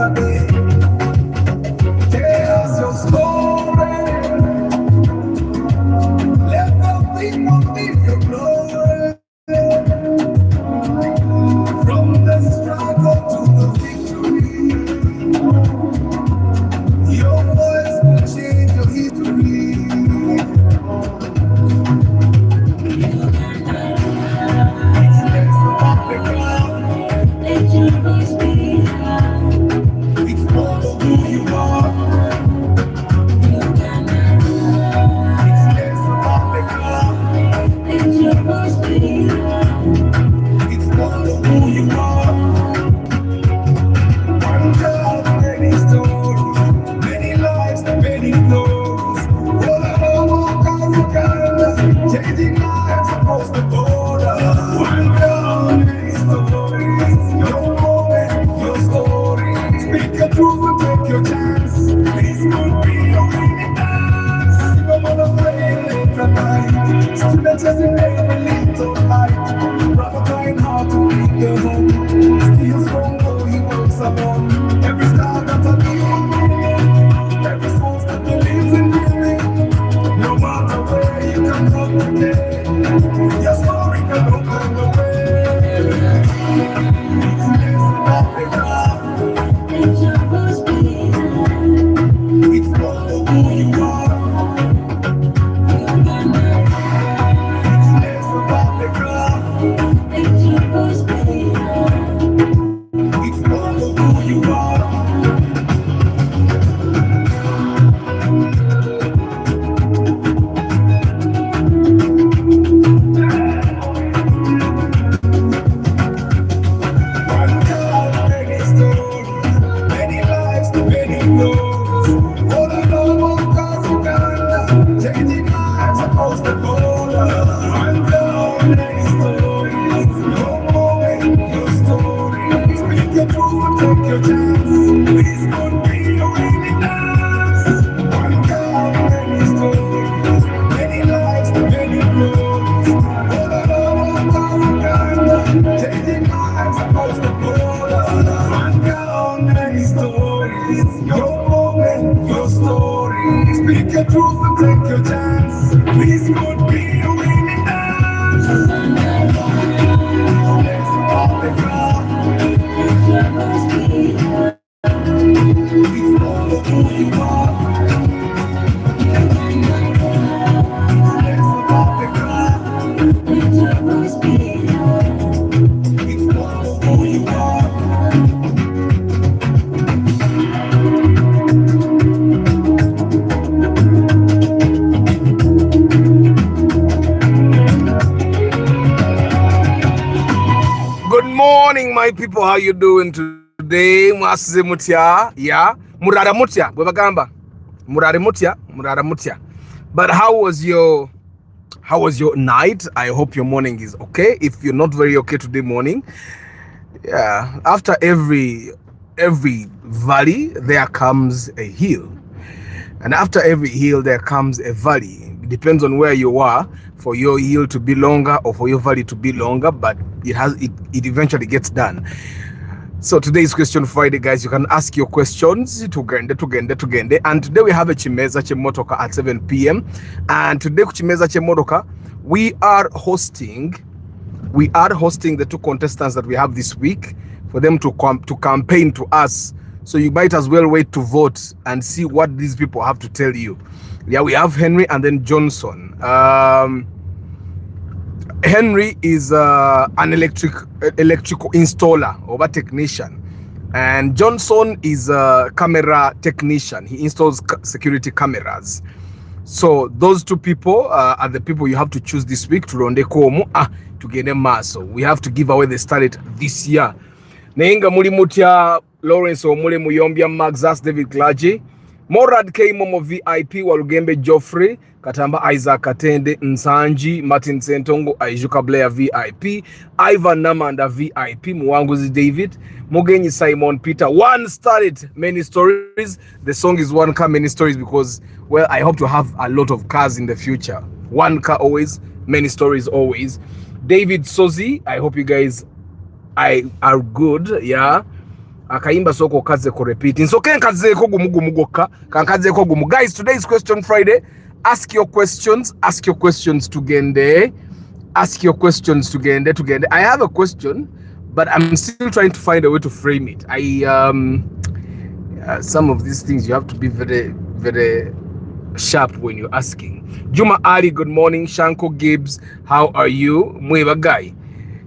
Saturday. Tell us your story. Let the people see your glory. From the struggle to the victory, your voice will change your history. It's less about the crowd. Let your voice be heard. It's more of who you are. It's less about the crowd. Let your voice be heard. It's more of who you are. One God, many stories, many lives, many glories. All across Uganda, changing lives across the border. One God, many stories. Your moment, your story. Speak your truth and take your chance. This could be your winning dance. Even when I'm playing late at night, still chasing every little light. Brother trying hard to feed the home. Still strong though he walks alone. Every star that I need, every soul that believes in dreaming. No matter where you come from today, your story can open the way. It's less about the crowd. Let your voice be heard. It's more of who you are. It's less about the crowd. Let your voice be heard. It's more of who you are. One God, many stories, many lives, many glories. All across Uganda, changing lives across the border. One God, many stories. Your moment, your story. Speak your truth and take your chance. This could be your winning dance. One God, many stories, many lives, many glories. All across Uganda, changing lives across the border. One God, many stories. Your moment, your story. Speak your truth and take your chance. This could be your winning dance. Less about the crowd. Let your voice be heard. It's more of who you are. It's less about the crowd. Let your voice be heard. It's more of who you are. Good morning, my people. How you doing today? Mwasize mutya? Yeah, murara mutya. Bwebagamba murare mutya. But how was your night? I hope your morning is okay. If you're not very okay today morning, yeah. After every valley there comes a hill, and after every hill there comes a valley. It depends on where you are for your hill to be longer or for your valley to be longer, but it eventually gets done. So today is Question Friday, guys. You can ask your questions. Tugende. And today we have a Chimeza Chemotoka at 7 p.m. And today Chimeza Chemotoka, we are hosting the two contestants that we have this week for them to campaign to us. So you might as well wait to vote and see what these people have to tell you. Yeah, we have Henry and then Johnson. Henry is an electrical installer or a technician, and Johnson is a camera technician. He installs security cameras. So those two people are the people you have to choose this week to ronde komu tugende maso. We have to give away the starlet this year. Nainga muli mutya Lawrence Omule Muyombya Maxas David Klaji Morad K Momo VIP Walugembe Geoffrey Katamba Isaac Katende Nsanji Martin Sentongo Aijuka Blair VIP Ivan Namanda VIP Mwanguzi David Mugenyi Simon Peter. One started many stories. The song is one car many stories because, well, I hope to have a lot of cars in the future. One car always, many stories always. David Sozi, I hope you guys are good. Yeah. akayimba soko kaze ko repeat nsoke nkazeko gumu gokka kankazeko gumu. Guys, today is question Friday. Ask your questions Tugende. Ask your questions Tugende. I have a question, but I'm still trying to find a way to frame it. Some of these things you have to be very, very sharp when you're asking. Juma Ali, good morning. Shanko Gibbs, how are you? Mweba guy.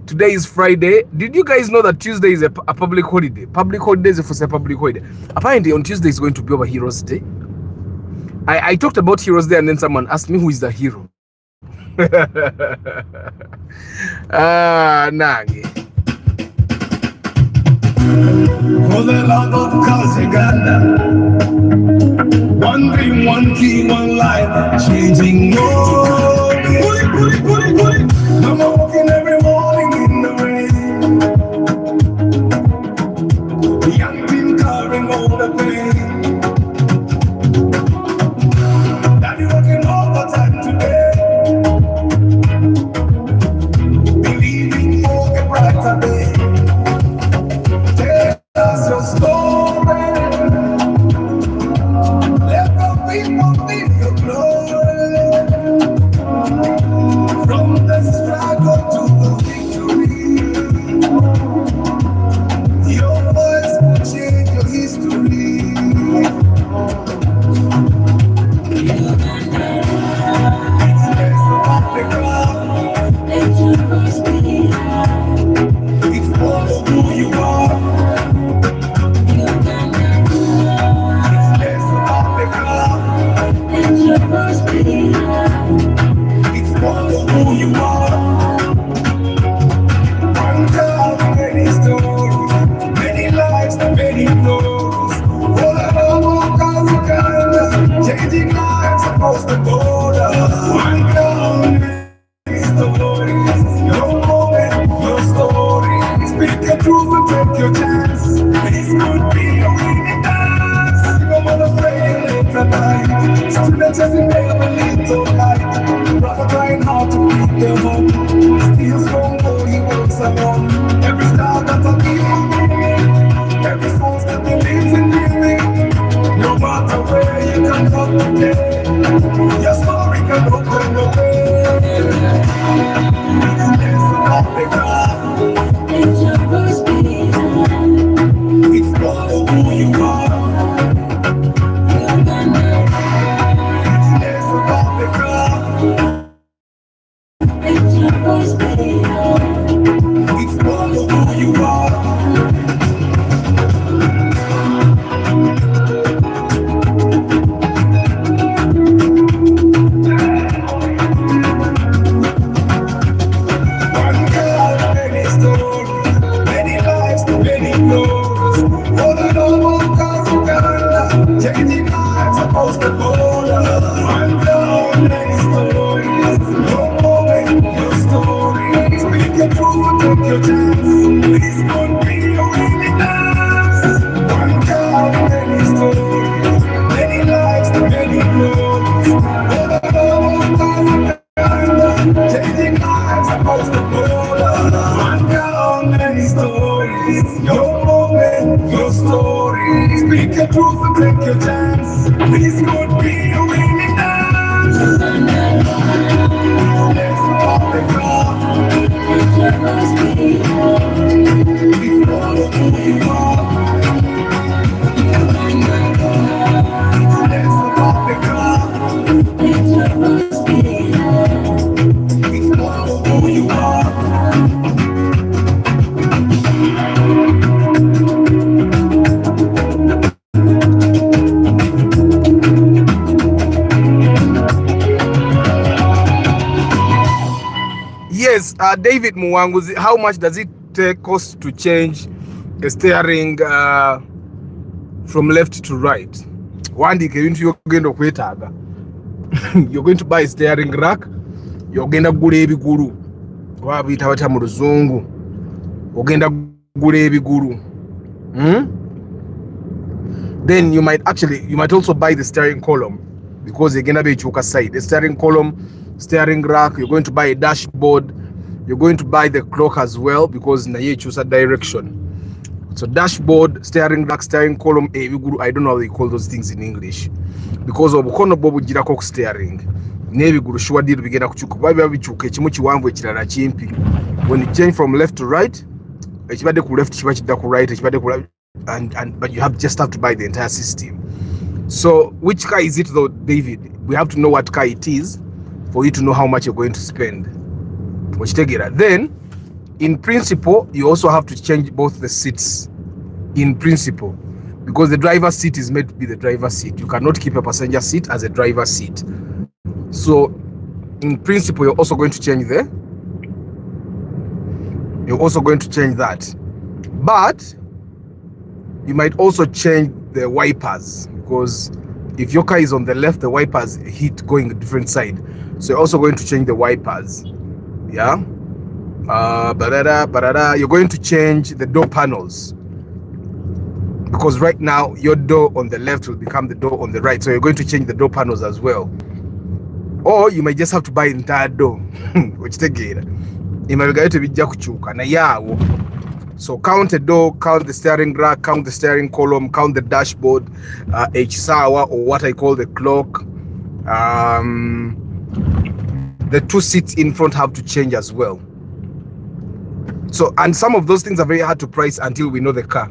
Today is Friday. Did you guys know that Tuesday is a public holiday? Public holidays for a public holiday. Apparently on Tuesday is going to be over Heroes Day. I talked about Heroes Day and then someone asked me who is the hero. Nangi. For the love of cause Uganda, one dream, one key, one life, changing more. I'm walking every morning in the rain. The young team carrying all the pain. Daddy working overtime today, believing for a brighter day. That's your story. Let the people feel your glory. From the struggle to the victory, your voice will change your history. It's less about the crowd. It's more of who you are. It's more of who you are. One girl, many stories, many lives, many glories. For the love of cause Uganda, changing lives across the border. One girl, many stories, your moment, your story. Speak your truth and take your chance. This could be a winning dance. No matter praying late at night, students just in there a little light. Brother trying hard to feed them home. Still strong though he works alone. Every star that's a beam, every soul that believes in dreaming. No matter where you come from today, your story can open the way. It's less about the ground. It's your first beat. It's more of who you are. It's less about the crowd. It's your first beat. It's more of who you are. One girl, many stories, many lives, many glories. For the love of cause Uganda, changing lives across the border. One girl, many stories, your moment, your story. Speak your truth and take your chance. This could be a winning dance. One girl, many stories, many lives, many glories. For the love of cause Uganda, changing lives across the border. One girl, many stories, your moment, your story. Speak your truth and take your chance. This could be a winning dance. It's less about the crowd. It's more of who you are. It's less about the crowd. It's more of who you are. Yes, David Muwanguzi, how much does it cost to change the steering from left to right? One day you're going to you're going to buy a steering rack. You're going to gule ebiguru. Wabita wata mu Luzungu. Ogenda gule ebiguru. Then you might also buy the steering column, because you're going to be chuka side. The steering column, steering rack, you're going to buy a dashboard, you're going to buy the clock as well, because na ye choose a direction. So dashboard, steering rack, steering column, I don't know how they call those things in English. Because obukono bwo bugirako ku steering. N'ebigulu sure deal bigenda kukyuka. Biba bikyuka ekimu kiwanvu ekirala kimpi. When you change from left to right, ekibadde ku left kiba kidda ku right, ekibadde ku right, and but you just have to buy the entire system. So which car is it though, David? We have to know what car it is for you to know how much you're going to spend. Then, in principle, you also have to change both the seats. In principle, because the driver's seat is meant to be the driver's seat. You cannot keep a passenger seat as a driver's seat. So, in principle, you're also going to change that. But you might also change the wipers, because if your car is on the left, the wipers hit going a different side. So you're also going to change the wipers. Yeah. You're going to change the door panels, because right now your door on the left will become the door on the right. So you're going to change the door panels as well. Or you might just have to buy the entire door. Which take it. So count the door, count the steering rack, count the steering column, count the dashboard, H-Sawa, or what I call the clock. The two seats in front have to change as well. So, and some of those things are very hard to price until we know the car.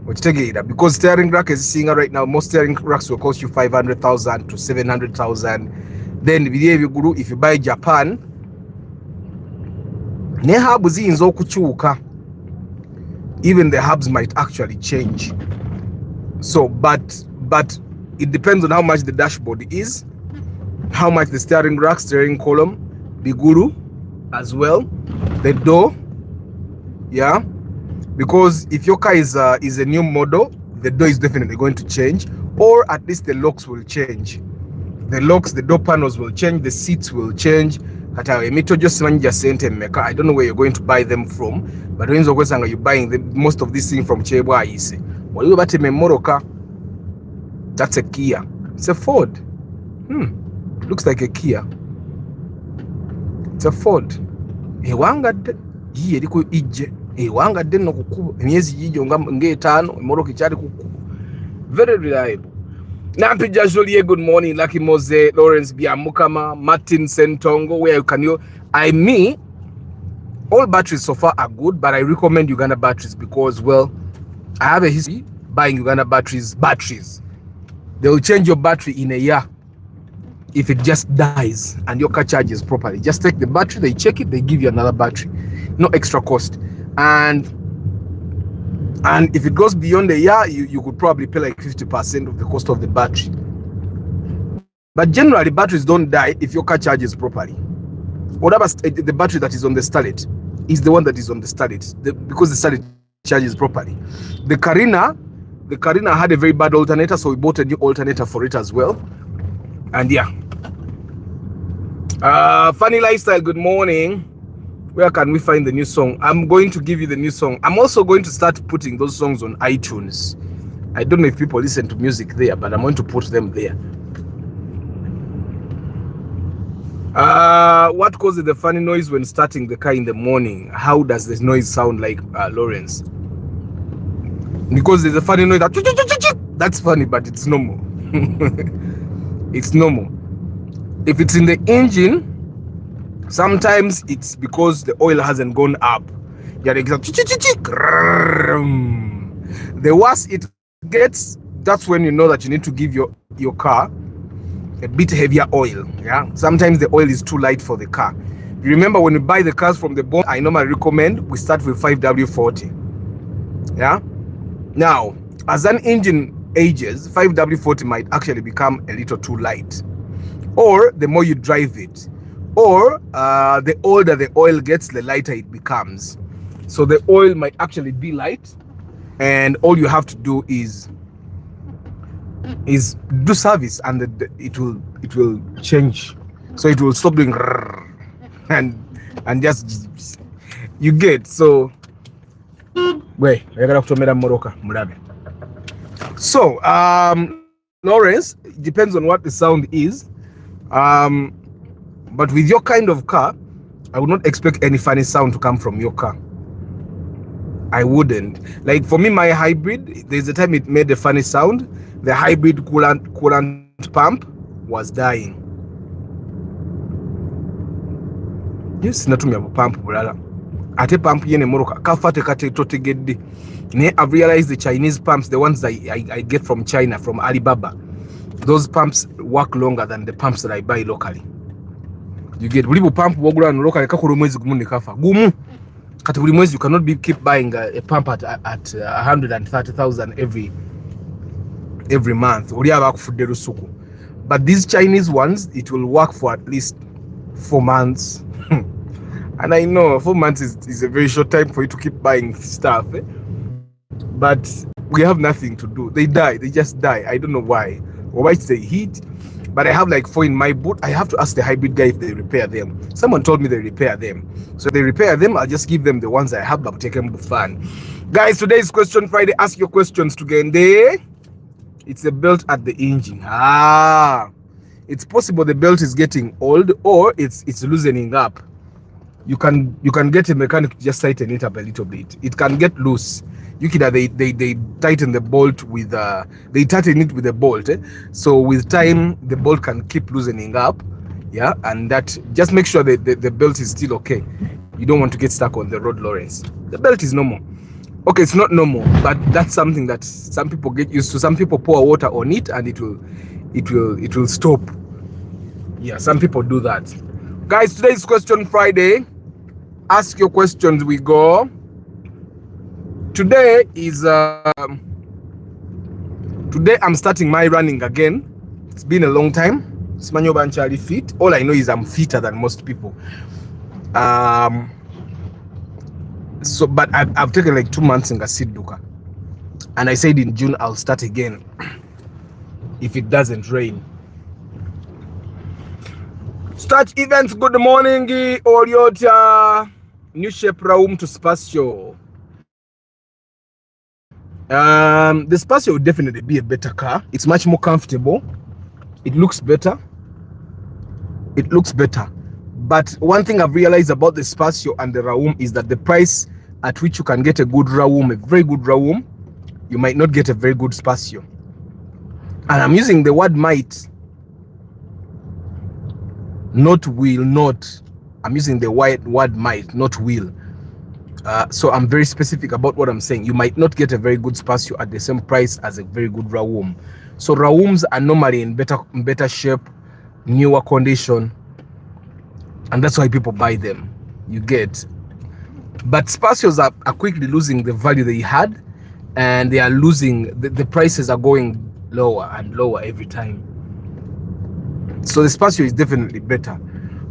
Which take it, because steering rack is seeing right now, most steering racks will cost you 500,000 to 700,000. Then if you buy Japan, even the hubs might actually change. So, but it depends on how much the dashboard is, how much the steering rack, steering column, the guru as well, the door. Yeah, because if your car is a new model, the door is definitely going to change, or at least the locks will change. The locks, the door panels will change, the seats will change. I don't know where you're going to buy them from, but when you're buying most of these things from Chebwa, that's a Kia. It's a Ford. Looks like a Kia. It's a Ford. Very reliable. Nampija Jolie, good morning. Lucky Mose, Lawrence Biamukama, Martin Sentongo, where can you? All batteries so far are good, but I recommend Uganda batteries because, well, I have a history buying Uganda batteries. They will change your battery in a year if it just dies and your car charges properly. Just take the battery, they check it, they give you another battery. No extra cost. And if it goes beyond a year, you could probably pay like 50% of the cost of the battery. But generally, batteries don't die if your car charges properly. Whatever the battery that is on the Starlet is the one that is on the Starlet, because the Starlet charges properly. The Carina had a very bad alternator, so we bought a new alternator for it as well. And yeah. Funny Lifestyle, good morning. Where can we find the new song? I'm going to give you the new song. I'm also going to start putting those songs on iTunes. I don't know if people listen to music there, but I'm going to put them there. What causes the funny noise when starting the car in the morning? How does this noise sound like, Lawrence? Because there's a funny noise that's funny, but it's normal. It's normal. If it's in the engine, sometimes it's because the oil hasn't gone up. The worse it gets, that's when you know that you need to give your car a bit heavier oil. Yeah, sometimes the oil is too light for the car. You remember when you buy the cars from the bond, I normally recommend we start with 5W40. Yeah, now as an engine ages, 5W40 might actually become a little too light, or the more you drive it, or the older the oil gets, the lighter it becomes. So the oil might actually be light, and all you have to do is do service, and it will change. So it will stop doing and just you get. So wait, I gotta kutomera moroka mulabe. So Lawrence, it depends on what the sound is. But with your kind of car, I would not expect any funny sound to come from your car. I wouldn't. Like for me, my hybrid, there's a time it made a funny sound. The hybrid coolant pump was dying. Yes, natumya pump bulala. Ate pump yene moroka kafate kate totegedde. Ne I've realized the Chinese pumps, the ones that I get from China, from Alibaba, those pumps work longer than the pumps that I buy locally. You get buli pump wogula locally kakolo mwezi gumu ne kafa. Gumu. Kati buli mwezi you cannot keep buying a pump at 130,000 every month. Oli abakufudde lusuku. But these Chinese ones, it will work for at least 4 months. And I know 4 months is a very short time for you to keep buying stuff. But we have nothing to do. They die. They just die. I don't know why. Or why they heat. But I have like 4 in my boot. I have to ask the hybrid guy if they repair them. Someone told me they repair them. So if they repair them, I'll just give them the ones I have, but take them to fun. Guys, today's question Friday. Ask your questions to Tugende. It's a belt at the engine. It's possible the belt is getting old or it's loosening up. You can get a mechanic to just tighten it up a little bit. It can get loose. They tighten the bolt with they tighten it with a bolt. So with time the bolt can keep loosening up. Yeah, and that just make sure that the belt is still okay. You don't want to get stuck on the road, Lawrence. The belt is normal. Okay, it's not normal, but that's something that some people get used to. Some people pour water on it and it will stop. Yeah, some people do that. Guys, today's question Friday. Ask your questions. We go. Today is today I'm starting my running again. It's been a long time. Simanyo banchali fit. All I know is I'm fitter than most people. So but I've taken like 2 months in Gasiduka, and I said in June I'll start again if it doesn't rain. Start events. Good morning, Oriota. New shape room to Spatio. The Spatio will definitely be a better car. It's much more comfortable. It looks better. But one thing I've realized about the Spatio and the Raum is that the price at which you can get a good Raum, a very good Raum, you might not get a very good Spatio. And I'm using the word might, not will, not. I'm using the word might, not will. So I'm very specific about what I'm saying. You might not get a very good Spatio at the same price as a very good Raum. So Raums are normally in better shape, newer condition, and that's why people buy them. You get. But Spatios are quickly losing the value they had, and they are losing, the prices are going lower and lower every time. So the Spatio is definitely better.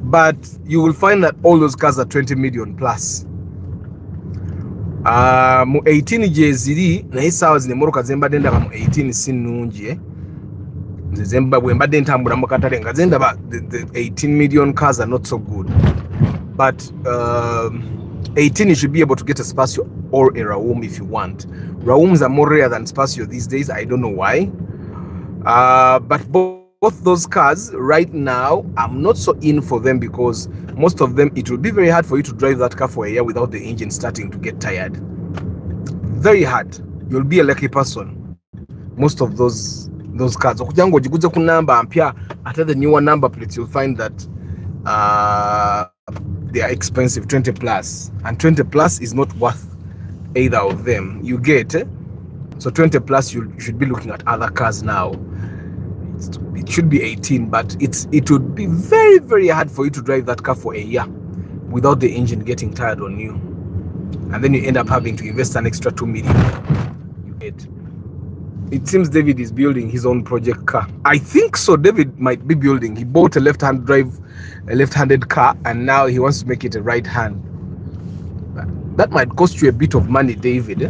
But you will find that all those cars are 20 million plus. 18 jeziri na isawa zinemoroka zembadde ndaba mu 18 sinungi Zemba bwembadde ntambula mu katale nga zendaba the 18 million cars are not so good, but 18 you should be able to get a Spatio or a Raum if you want. Raums are more rare than Spatio these days. I don't know why, but both those cars right now I'm not so in for them, because most of them it will be very hard for you to drive that car for a year without the engine starting to get tired. Very hard. You'll be a lucky person. Most of those cars, okugira ngo ogiguze ku number mpya ate the newer number plates, you'll find that they are expensive, 20 plus, and 20 plus is not worth either of them. You get so 20 plus you should be looking at other cars now. It should be 18, but it would be very, very hard for you to drive that car for a year without the engine getting tired on you, and then you end up having to invest an extra 2 million. You get. It seems David is building his own project car. I think so. David might be building. He bought a left-handed car, and now he wants to make it a right hand. That might cost you a bit of money, David.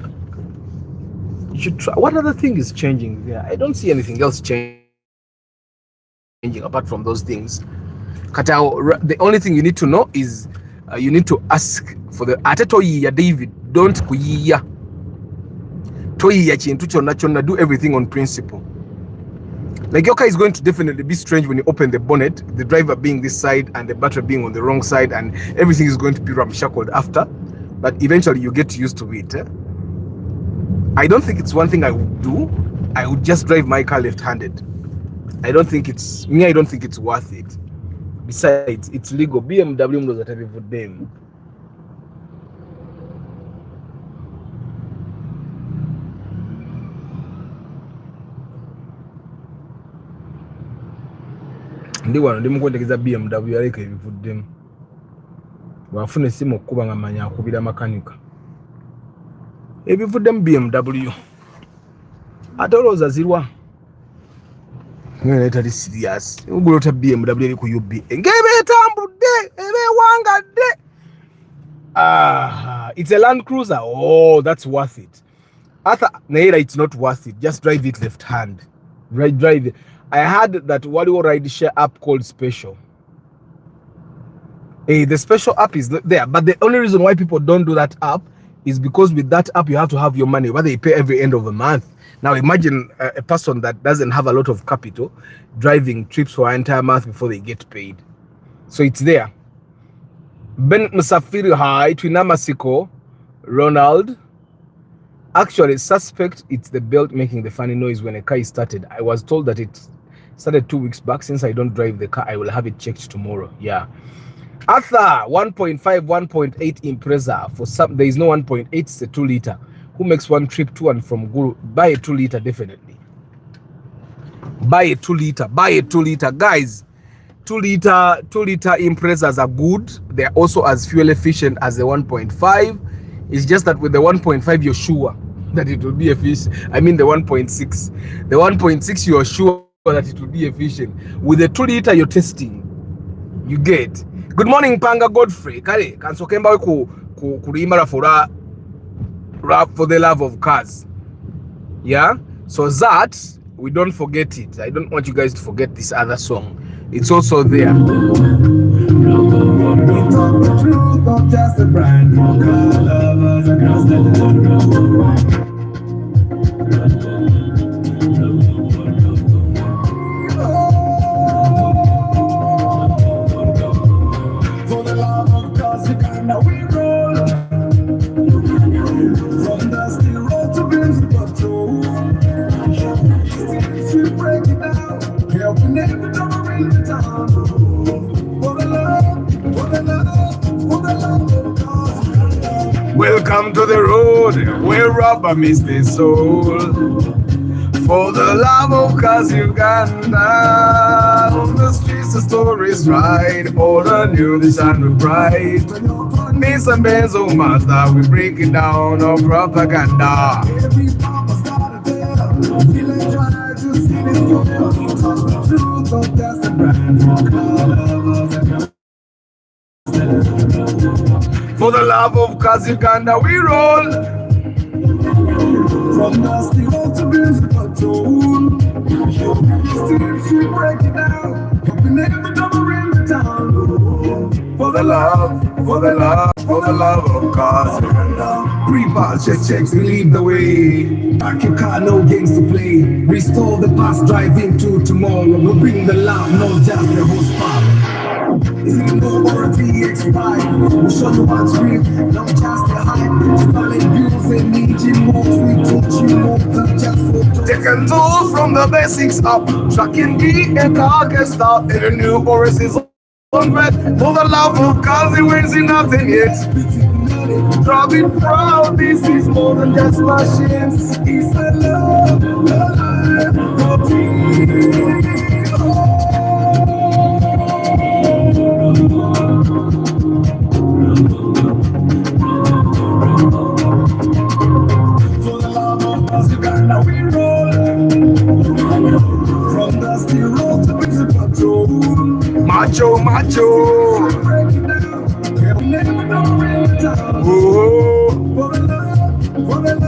You should try. What other thing is changing there? I don't see anything else changing apart from those things. The only thing you need to know is you need to ask for the atetoyi David. Don't kuyiya. Toyiya chintu chonna chonna. Do everything on principle. Like your car is going to definitely be strange when you open the bonnet, the driver being this side and the battery being on the wrong side, and everything is going to be ramshackled after. But eventually you get used to it. I don't think it's one thing I would do. I would just drive my car left-handed. I don't think it's worth it. Besides, it's legal. BMW knows that every them. Ndi wano ndi mukwendekeza BMW aleka ebivuddemu. Bwafuna essimu okukuba nga manya akubira makanika. Ebivuddemu BMW. Ate olowooza zirwa. Ngene etali serious. Ugulota BMW eri ku UB. Ngebe etambudde, ebe wangadde. It's a Land Cruiser. Oh, that's worth it. Naira, it's not worth it. Just drive it left hand. Right, drive it. I heard that Waliwo ride share app called Special. The Special app is there, but the only reason why people don't do that app is because with that app you have to have your money, whether you pay every end of the month. Now imagine a person that doesn't have a lot of capital driving trips for an entire month before they get paid. So it's there. Ben Musafiri High, Twinamasiko, Ronald. Actually, suspect it's the belt making the funny noise when a car is started. I was told that it started 2 weeks back. Since I don't drive the car, I will have it checked tomorrow. Yeah. Arthur, 1.5, 1.8 Impreza. For some, there is no 1.8, it's a 2 liter. Who makes one trip to and from Guru? Buy a 2 liter, definitely. Buy a 2 liter. Buy a 2 liter. Guys, 2 liter Imprezas are good. They're also as fuel efficient as the 1.5. It's just that with the 1.5, you're sure that it will be efficient. I mean the 1.6. The 1.6, you're sure that it will be efficient. With the 2 liter, you're testing. You get. Good morning, Panga Godfrey. Kare, kansokemba kurimara for the love of cars. Yeah? So that, we don't forget it. I don't want you guys to forget this other song. It's also there. We talk the truth, not just a brand. For car lovers across the world. For the love of cars, Uganda we roll. From dusty road to Buuza patrol. We break it down, helping every door in the town. For the love of cars. Welcome to the road where rubber meets the soul. For the love of cars, Uganda. On the streets, the stories right. All anew, the sun will bright. Nissan Benzo Mazda, we break it down on propaganda. Every papa's got a tell. Feeling try to see this girl. Talk the truth, not just a brand. For car lovers across. For the love of cars, Uganda, we roll. From dusty road to Buuza patrol. Steps we break it down. Helping every door in the town. For the love of cars, Uganda. Pre-pass, checks, we lead the way. Back your car, no games to play. Restore the past, drive into tomorrow. We'll bring the love, not just the horsepower. Is it a no or a TX ride? We'll show you what's real, not just the hype. Spelling views and engine moves, we teach you more than just photos. Taking tools from the basics up. Tracking beat and car can stop. In a new Boris is on red. For the love of cars, he wins in nothing yet. Driving proud, this is more than just machines. It's a love, for real. For the love of cars, Uganda we roll. From dusty road to Buuza patrol. Macho. Break it down, help never know in the town. Oh. For the love of cars,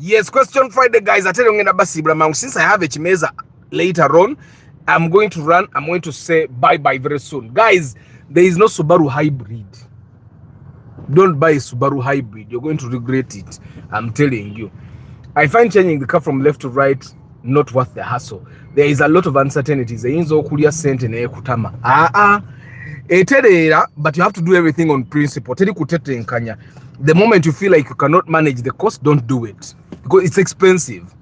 Yes, question Friday, guys. I tell you, since I have a chimeza later on, I'm going to run. I'm going to say bye-bye very soon. Guys, there is no Subaru hybrid. Don't buy a Subaru hybrid. You're going to regret it. I'm telling you. I find changing the car from left to right not worth the hassle. There is a lot of uncertainties. But you have to do everything on principle. The moment you feel like you cannot manage the cost, don't do it because it's expensive.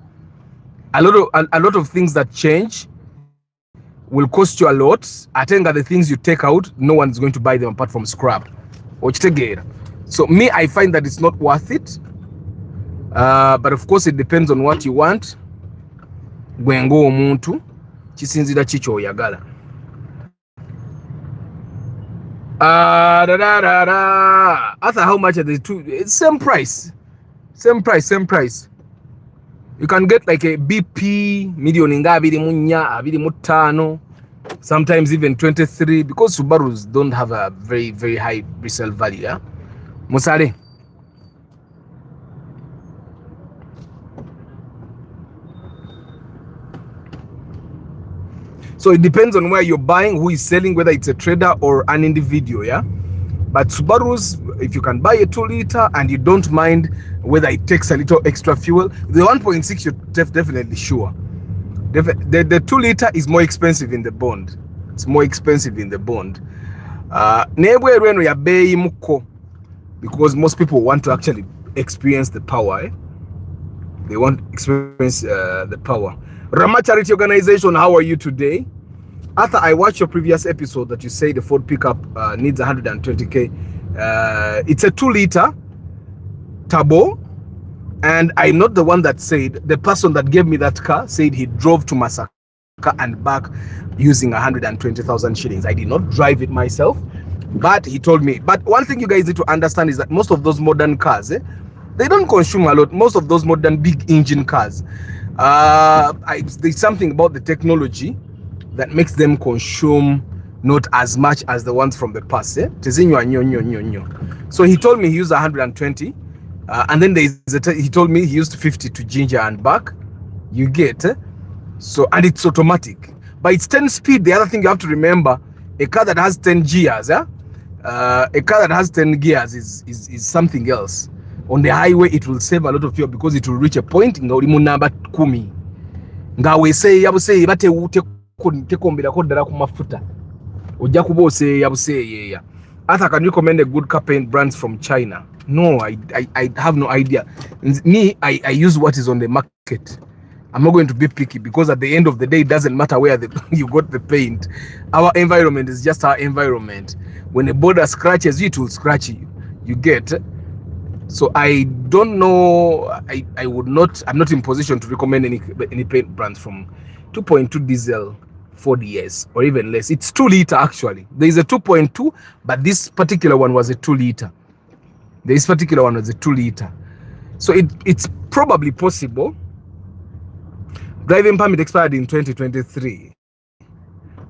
A lot of things that change will cost you a lot. I think that the things you take out, no one's going to buy them apart from scrap. So me, I find that it's not worth it. But of course, it depends on what you want. Gwengo omuntu kisinzira kicho oyagala. After how much are the two? It's same price. You can get like a BP million nga 25, sometimes even 23, because Subarus don't have a very, very high resale value. Yeah? Musare. So it depends on where you're buying, who is selling, whether it's a trader or an individual, yeah? But Subarus, if you can buy a 2 liter and you don't mind whether it takes a little extra fuel, the 1.6 you're definitely sure. The 2 liter is more expensive in the bond. It's more expensive in the bond. Because most people want to actually experience the power. Eh? They want to experience the power. Rama Charity Organization, how are you today? After I watched your previous episode that you say the Ford pickup needs 120k. It's a 2 liter turbo, and I'm not the one that said. The person that gave me that car said he drove to Masaka and back using 120,000 shillings. I did not drive it myself, but he told me. But one thing you guys need to understand is that most of those modern cars, they don't consume a lot. Most of those modern big engine cars, there's something about the technology that makes them consume not as much as the ones from the past. So he told me he used 120, and then he told me he used 50 to ginger and back. You get so, and it's automatic, but it's 10 speed. The other thing you have to remember, a car that has 10 gears, a car that has 10 gears is something else. On the highway, it will save a lot of fuel because it will reach a point in number kumi. Ngawe say yabuse bate tekombera ko dara ku mafuta. Ojja kubose yabuse yeah. Arthur, can you recommend a good car paint brands from China? No, I have no idea. Me, I use what is on the market. I'm not going to be picky because at the end of the day, it doesn't matter where you got the paint. Our environment is just our environment. When a border scratches you, it will scratch you. You get. So I don't know. I'm not in position to recommend any paint brands from 2.2 diesel 40 years or even less. It's 2 liter actually. There is a 2.2, but this particular one was a 2 liter. So it's probably possible. Driving permit expired in 2023.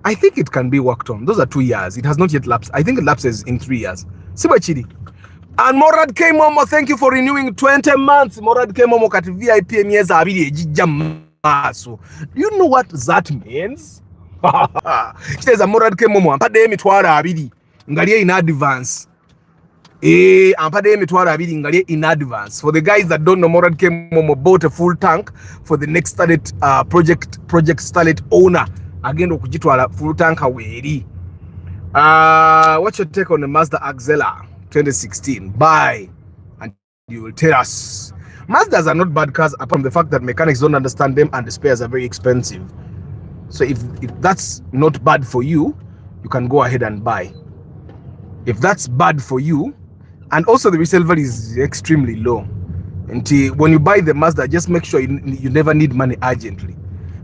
I think it can be worked on. Those are 2 years. It has not yet lapsed. I think it lapses in 3 years. Sibachidi. And Morad K Momo, thank you for renewing 20 months. Morad K Momo kat VIP miezi abiri ejijamaso. Do you know what that means? Says a Morad K Momo ampade emitwalo abiri ngaliye in advance. Ampade emitwalo abiri ngaliye in advance. For the guys that don't know, Morad K Momo bought a full tank for the next Starlet project Starlet owner. Again okujitwala full tank aweri. What's your take on the Mazda Axela 2016? Buy and you will tell us. Mazdas are not bad cars apart from the fact that mechanics don't understand them and the spares are very expensive. So if that's not bad for you, you can go ahead and buy. If that's bad for you, and also the resale value is extremely low. Until when you buy the Mazda, just make sure you never need money urgently,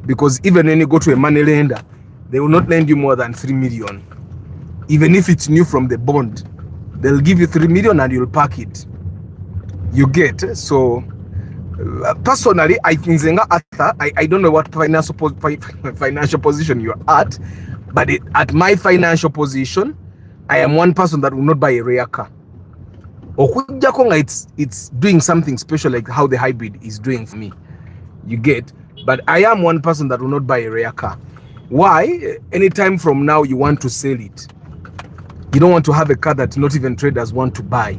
because even when you go to a money lender, they will not lend you more than 3 million. Even if it's new from the bond, they'll give you 3 million and you'll pack it. You get. So personally, I think I don't know what financial position you're at, but at my financial position, I am one person that will not buy a rare car. It's doing something special like how the hybrid is doing for me. You get. But I am one person that will not buy a rare car. Why? Anytime from now you want to sell it. You don't want to have a car that not even traders want to buy.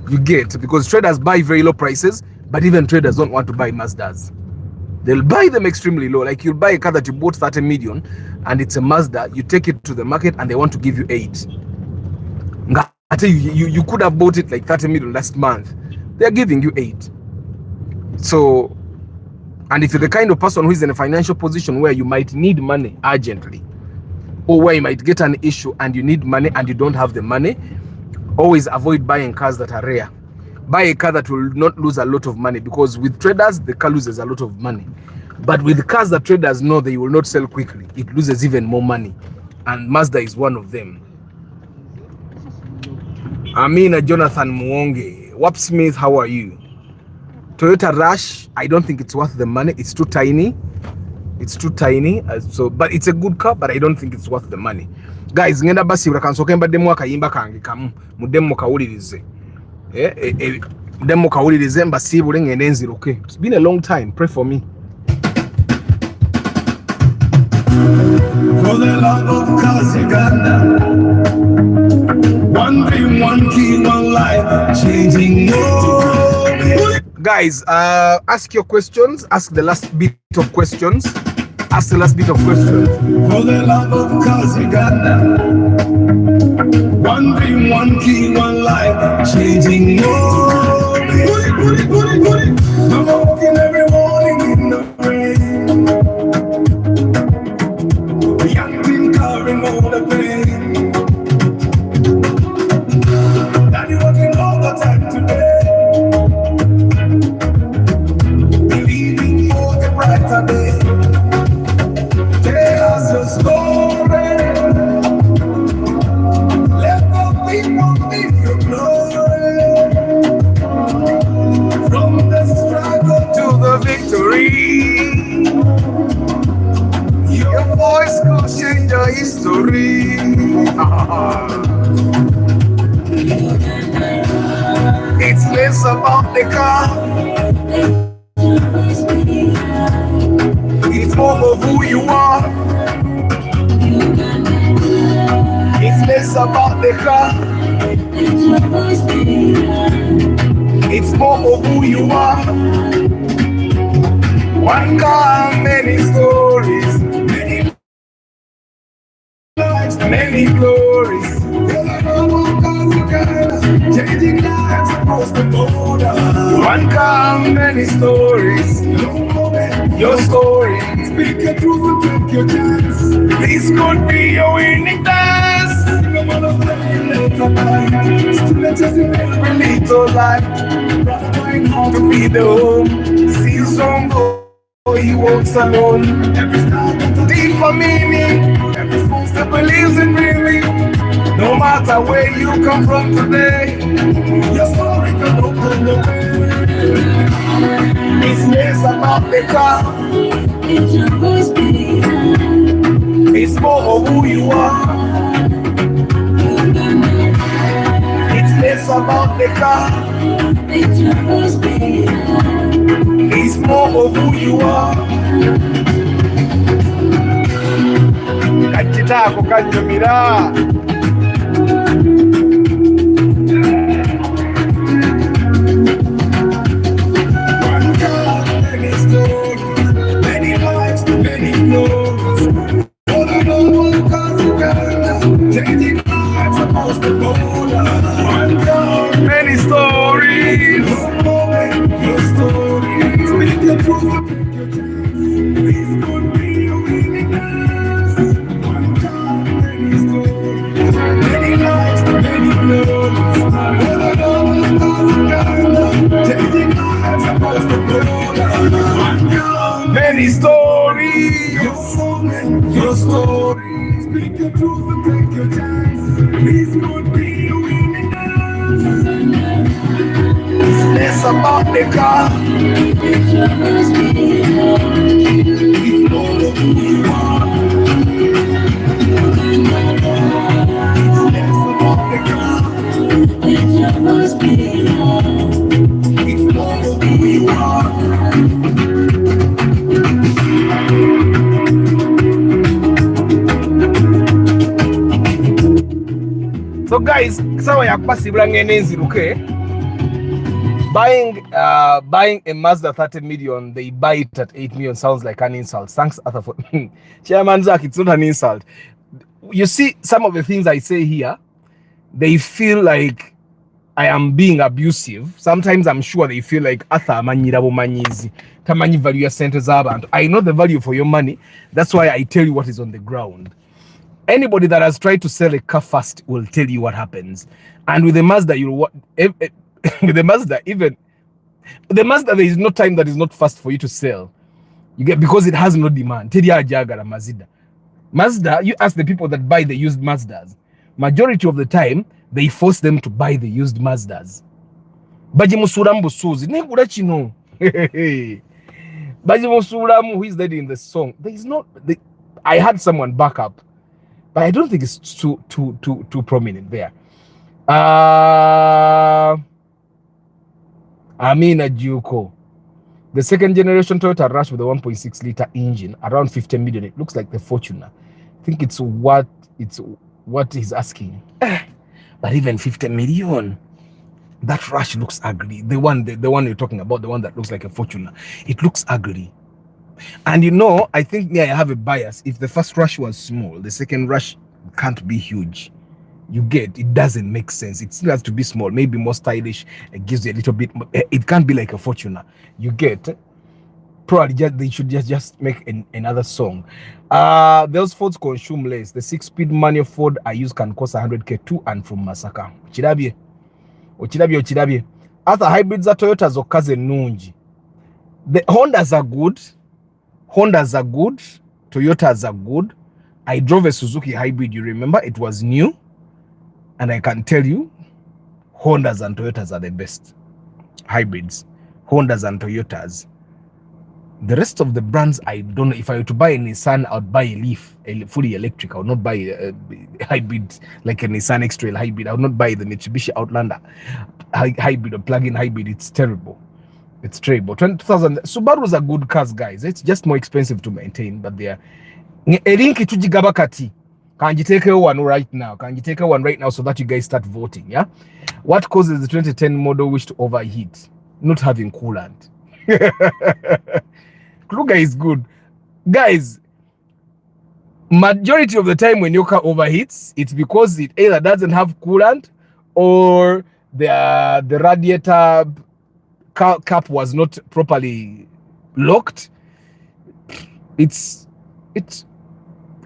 You get, because traders buy very low prices, but even traders don't want to buy Mazdas. They'll buy them extremely low. Like you'll buy a car that you bought 30 million and it's a Mazda, you take it to the market and they want to give you 8. I tell you could have bought it like 30 million last month. They're giving you 8. So, and if you're the kind of person who is in a financial position where you might need money urgently, or where you might get an issue and you need money and you don't have the money, always avoid buying cars that are rare. Buy a car that will not lose a lot of money, because with traders, the car loses a lot of money. But with cars that traders know they will not sell quickly, it loses even more money. And Mazda is one of them. Amina Jonathan Muonge. Wap Smith, how are you? Toyota Rush, I don't think it's worth the money. It's too tiny. It's too tiny. But it's a good car, but I don't think it's worth the money. Guys, ngenda basi urakansoka mbadde mwakayimba kange kamu mudemu kawulirize. Demo kawulirize mbasibule ngende nziruke. It's been a long time. Pray for me. For the love of cause Uganda. One dream, one key, one life, changing world. Guys, ask your questions. Ask the last bit of questions. Ask the last bit of questions. For the love of cause Uganda. One dream, one key, one life, changing world. I'm walking every morning in the rain. The young team carrying all the pain. Daddy working all the time today, believing for a brighter day. Tell us your story. Let the people see your glory. From the struggle to the victory, your voice could change your history. It's less about the car, it's more of who you are. It's less about the car, it's more of who you are. One car, many stories, many lives, many glories. Changing lives across the border. One car, many stories. Your story. Speak your truth and take your chance. This could be your winning dance. Students just in every little life. Brother trying hard to be the home. See some boy, he walks alone. Every star gets a deeper meaning. Every soul that believes in dreaming. No matter where you come from today, your story can open the way. It's less about the car, it's more of who you are. It's less about the car, it's more of who you are. Kachitako kanyumira. Many stories. Your story. Speak the truth. This could be your winning dance. One time, many stories. Many lives, many glories. All along, changing lives across the border. One time, many stories. Your story. Speak the truth and take your chance. This could be your winning dance. It's less about the car, it's more of who you are. It's less about the car, it's more of who you are. So guys, sawa yakubasibula ngene enziruke. Buying a Mazda 30 million, they buy it at 8 million sounds like an insult. Thanks, Arthur. For Chairman Zach, it's not an insult. You see, some of the things I say here, they feel like I am being abusive. Sometimes I'm sure they feel like Arthur manyirabo manyizi tamanyi value ya sente z'abantu. I know the value for your money. That's why I tell you what is on the ground. Anybody that has tried to sell a car fast will tell you what happens. And with the Mazda, with the Mazda, even the Mazda, there is no time that is not fast for you to sell. You get, because it has no demand. Mazda, you ask the people that buy the used Mazdas, majority of the time they force them to buy the used Mazdas. Bajimusuramu busuzi negura kino. Bajimusuramu, who is that in the song? There is not. I had someone back up, but I don't think it's too prominent there. Amina Juko, the second generation Toyota Rush with a 1.6 liter engine, around 50 million. It looks like the Fortuner. I think it's what he's asking. But even 50 million, that Rush looks ugly. The one you're talking about, the one that looks like a Fortuner, it looks ugly. And you know, I think I have a bias. If the first Rush was small, the second Rush can't be huge. You get, it doesn't make sense. It still has to be small, maybe more stylish. It gives you a little bit. It can't be like a Fortuner. You get, probably they should just make another song. Those Fords consume less. The 6-speed manual Ford I use can cost 100k to and from Masaka. Ochirabie. Other hybrids are Toyotas or Kaze Nunji. The Hondas are good. Toyotas are good. I drove a Suzuki hybrid. You remember, it was new. And I can tell you, Hondas and Toyotas are the best hybrids. Hondas and Toyotas. The rest of the brands, I don't know. If I were to buy a Nissan, I would buy a Leaf, a fully electric. I would not buy a hybrid like a Nissan X-Trail hybrid. I would not buy the Mitsubishi Outlander hybrid or plug-in hybrid. It's terrible. It's terrible. 20,000. Subarus are good cars, guys. It's just more expensive to maintain, but they are. Can you take one right now? So that you guys start voting? Yeah. What causes the 2010 model wish to overheat? Not having coolant. Kluga is good, guys. Majority of the time when your car overheats, it's because it either doesn't have coolant or the radiator cap was not properly locked.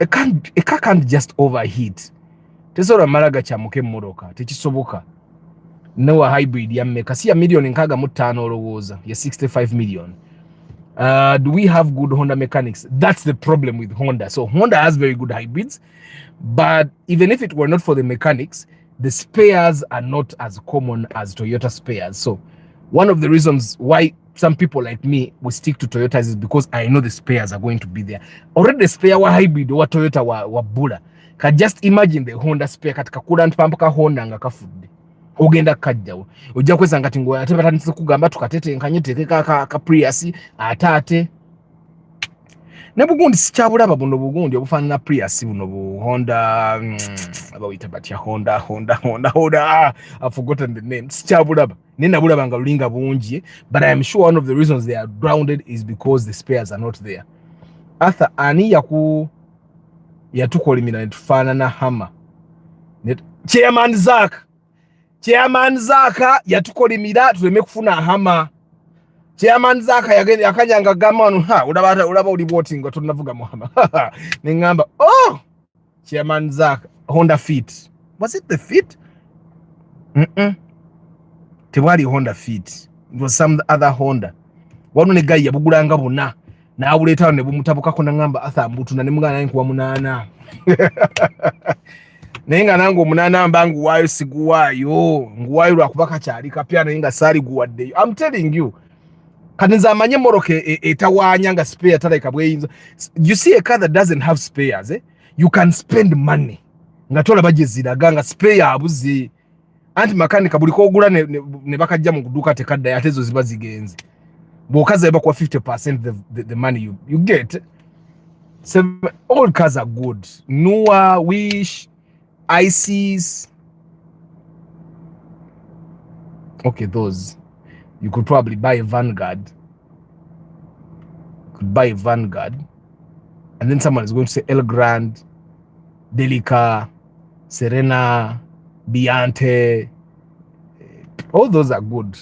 A car can't just overheat. Tesora maraga chamuke moroka. Techisoboka. No hybrid yammeka. Si ya million nkaga mutano olowoza. Ya 65 million. Do we have good Honda mechanics? That's the problem with Honda. So Honda has very good hybrids. But even if it were not for the mechanics, the spares are not as common as Toyota spares. So one of the reasons why some people like me will stick to Toyotas is because I know the spares are going to be there. Already the spare wa hybrid wa Toyota wa Buuza. Can just imagine the Honda spare katika coolant pump ka Honda nga kafudde. Ogenda kajjawo. Ojja kwesa ngati ngo ate batandise kugamba tukatete nkanyete ka Prius atate. Ne bugundi sikyabulaba buno bugundi obufaanana Prius buno bu Honda abawita batya Honda. I've forgotten the name. Sikyabulaba. Nina bulaba nga lulinga bungi, but I am sure one of the reasons they are grounded is because the spares are not there. Arthur ani yatukolimira netufaanana Hammer. Chairman Zach yatukolimira tuleme kufuna Hammer. Chairman Zach yakanyanga gamanu ulaba uli voting ngo tunavuga Muhammad. Ningamba Chairman Zach Honda Fit. Was it the Fit? Tewali Honda Fit. It was some other Honda. Wano ne guy yabugulanga bonna. Na abuleta ne bumutabukako na ngamba Arthur mbutu na nemugana nani kuwa munana. Nenga nango munana mbangu wayo siguwayo. Nguwayo lwakubaka kyali kapya nenga sali guwaddeyo. I'm telling you. Kaninza amanye moroke etawanya nga spare talaika bweyinza. You see a car that doesn't have spares, you can spend money. Ngatola bajeziraga nga spare abuzi. Anti makanika buliko ogula ne bakajja mu kuduka tekadda yatezo ziba zigenze. Bokaza eba kwa 50% the money you get. So all cars are good. Noah, Wish, ICs, Okay, those. You could probably buy a Vanguard. Could buy a Vanguard. And then someone is going to say El Grande, Delica, Serena, Biante. All those are good.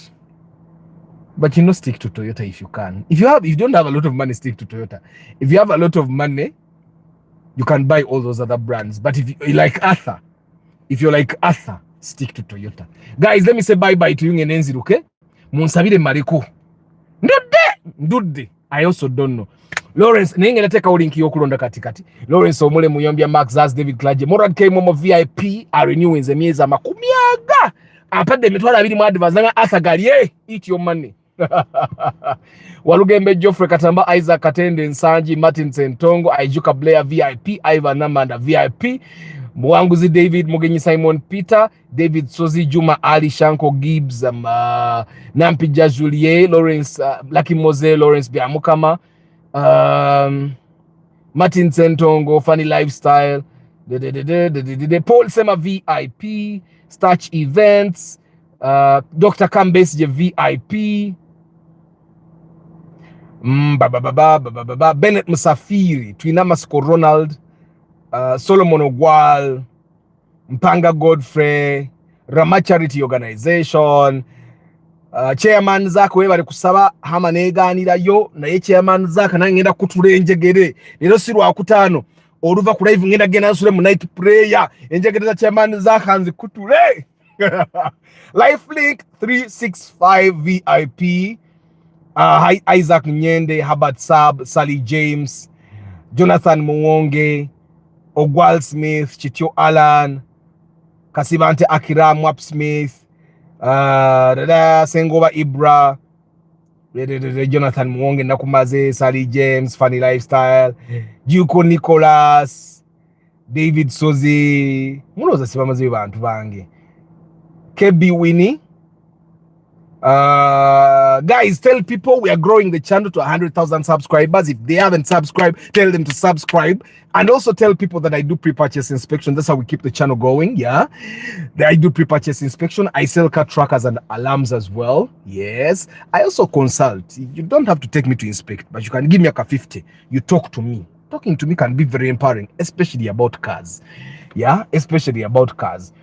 But you know, stick to Toyota if you can. If you don't have a lot of money, stick to Toyota. If you have a lot of money, you can buy all those other brands. But if you like Arthur, stick to Toyota. Guys, let me say bye-bye to you and Enzi, okay? Munsabire Mariko. Ndude. I also don't know. Lawrence, nenge nateka ulinki yokulonda katikati. Lawrence Omule Muyombia, Max Zaz, David Klaje, Morad K Momo VIP, are renewing the mieza makumiaga. Apade metwala abiri mu advance nga Arthur, eat your money. Walugembe Geoffrey Katamba, Isaac Katende Nsanji, Martin Sentongo, Aijuka Blair VIP, Ivan Namanda VIP, Mwanguzi David, Mugenyi Simon Peter, David Sozi, Juma Ali, Shanko Gibbs, Nampija Julie, Lawrence, Lucky Mose, Lawrence Biamukama, Martin Sentongo, Funny Lifestyle, Paul Sema VIP, Starch Events, Dr. Kambes VIP, Bennett Musafiri, Twinamasko Ronald, Solomon Ogwal, Mpanga Godfrey, Rama Charity Organization, Chairman Zak webale kusaba hama neganira yo naye Chairman Zak nangenda kutulenjegere lero siru akutano oluva ku live ngenda gena nsule mu night prayer enjegere za Chairman Zak hanzi kutule. Lifelink 365 VIP, Isaac Nyende, Herbert Sab, Sally James, Jonathan Muwonge, Ogwal Smith, Chitio Alan, Kasibante Akira, Mwap Smith, Sengoba Ibra, Jonathan Muwonge, Nakumaze, Sally James, Funny Lifestyle, Juko Nicholas, David Sozi, munoza sibamaze bantu bange, KB Winnie. Guys, tell people we are growing the channel to 100,000 subscribers. If they haven't subscribed, tell them to subscribe, and also tell people that I do pre-purchase inspection. That's how we keep the channel going. Yeah, I do pre-purchase inspection. I sell car trackers and alarms as well. Yes, I also consult. You don't have to take me to inspect, but you can give me a car 50. You talk to me. Talking to me can be very empowering, especially about cars. Yeah, especially about cars.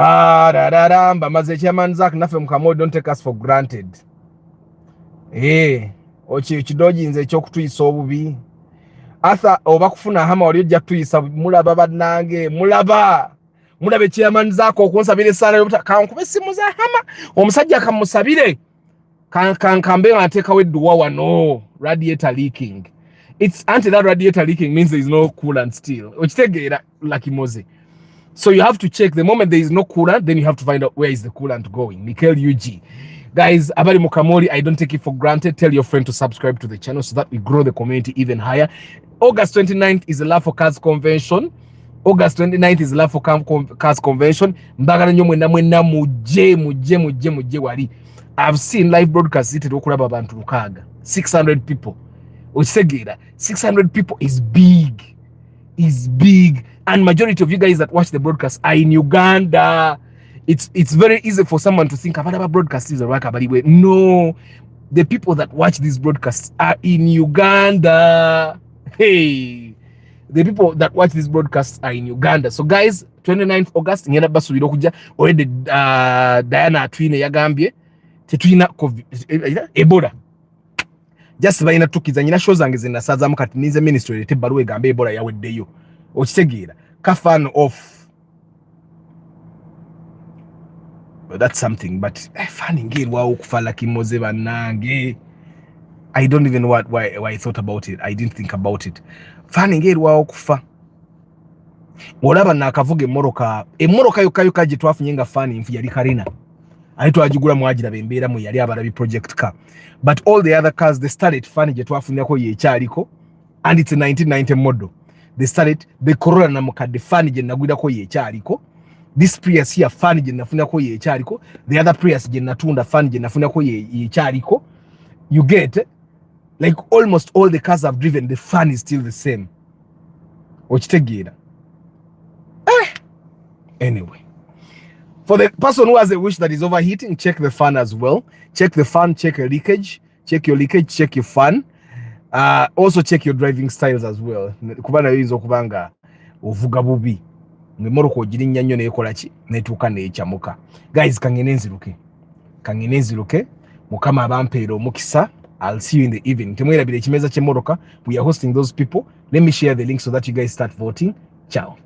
Maze Chairman Zak nafe mukamo, don't take us for granted. Chidoji nze kyokutuyisa obubi. Arthur oba kufuna hama wali ojja kutuyisa mulaba bannange, mulabe Chairman Zak okunsabira essala y'obuta kankube simu za hama omusajja kamusabire kambe atekawo edduwa wano radiator leaking. It's until that radiator leaking means there is no coolant still. Okitegeera Lucky Mose. So you have to check. The moment there is no coolant, then you have to find out where is the coolant going. Mikel UG. Guys, Abari Mukamori, I don't take it for granted. Tell your friend to subscribe to the channel so that we grow the community even higher. August 29th is the Love for Cars Convention. August 29th is the Love for Cars Convention. Muje wali. I've seen live broadcast seated okulaba abantu lukaga. 600 people. 600 people is big. Is big. And majority of you guys that watch the broadcast are in Uganda. It's very easy for someone to think about broadcasts. No, the people that watch these broadcasts are in Uganda. Hey, the people that watch these broadcasts are in Uganda. So guys, 29th August ngenda basubira okuja already Diana Atwine yagambye tetulina Ebola. Just bayina tukiza nyina show zange zinasaza mukati nize ministry te baruwe gambe Ebola yaweddeyo. Okitegeera kafan off. But that's something. But funny ngeri wa okufa Lucky Mose banange. I don't even know why I thought about it. I didn't think about it. Funny ngeri wa okufa. Olaba nakavuga emoroka yoka gye twafunye nga funny nfu yali Karina. Aito ajigula mwajira bembeera mu yali abalabi project car. But all the other cars they started funny gye twafuneko ye kyaliko, and it's a 1990 model. They started the Corolla na mukadde fani je nagwida ko ye kyaliko. This Prius here fani je nafuna ko ye kyaliko. The other Prius je natunda fani je nafuna ko ye kyaliko. You get like almost all the cars I've driven, the fun is still the same. Okitegeera. Anyway, For the person who has a wish that is overheating, check the fan as well. Check the fan, check your leakage, check your fan. Also check your driving styles as well. Kubana yinza okubanga ovuga bubi. Ng'emmotoka ogirinnya nnyo neekola ki neetuuka neekyamuka. Guys, kangenenziruke mukama abampeera omukisa. I'll see you in the evening. Temwerabira ekimeza ky'emmotoka. We are hosting those people. Let me share the link so that you guys start voting. Ciao.